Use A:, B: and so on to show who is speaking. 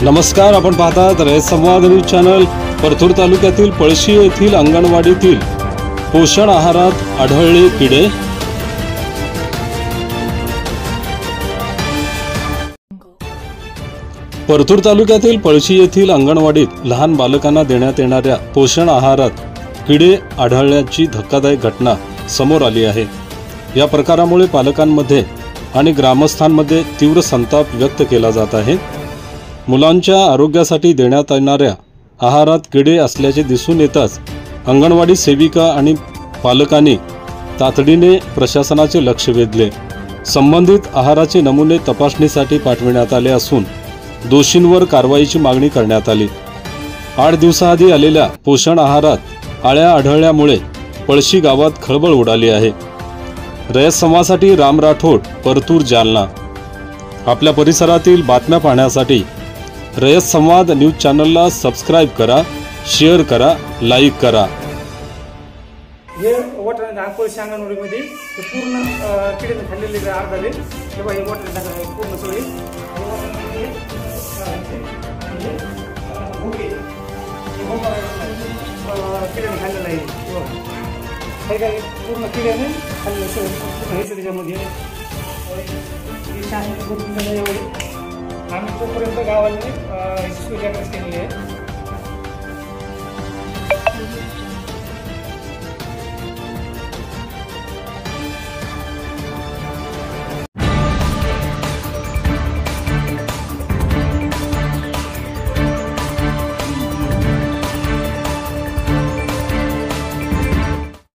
A: नमस्कार, आपण पाहतात रयत संवाद न्यूज चॅनल। परतूर तालुक्यातील पळशी येथील अंगणवाडीतील पोषण आहारात आढळले किडे। परतूर तालुक्यातील पळशी येथील अंगणवाडीत लहान बालकांना देण्यात येणाऱ्या पोषण आहारात किडे आढळल्याची धक्कादायक घटना समोर आली आहे। या प्रकारामुळे पालकांमध्ये आणि ग्रामस्थांमध्ये तीव्र संताप व्यक्त केला जात आहे। मुलांच्या आरोग्यासाठी देण्यात येणाऱ्या आहारात किडे असल्याचे दिसून येताच अंगणवाडी सेविका आणि पालकांनी तातडीने प्रशासनाचे लक्ष वेधले। संबंधित आहाराचे नमुने तपासणीसाठी पाठविण्यात आले असून दोषींवर कारवाईची मागणी करण्यात आली। 8 दिवसाआधी आलेल्या पोषण आहारात आळ्या आढळल्यामुळे पळशी गावात खळबळ उडाली आहे। रयत संवादसाठी राम राठोड, परतूर, जालना। आपल्या परिसरातील बातम्या पाहण्यासाठी रयत संवाद न्यूज चॅनलला सबस्क्राइब करा, शेअर करा, लाईक करा।
B: हे वॉटर पळशी अंगणवाडीमध्ये पूर्ण किडे खाल्लेले आड झाले तेव्हा हे वॉटर पूर्ण सगळे किड्याने खाल्लेलं आहे। हे काय पूर्ण किड्याने खाल्लेलं सगळं त्याच्यामध्ये आम्ही तोपर्यंत गावाने सुविधा केलेली आहे।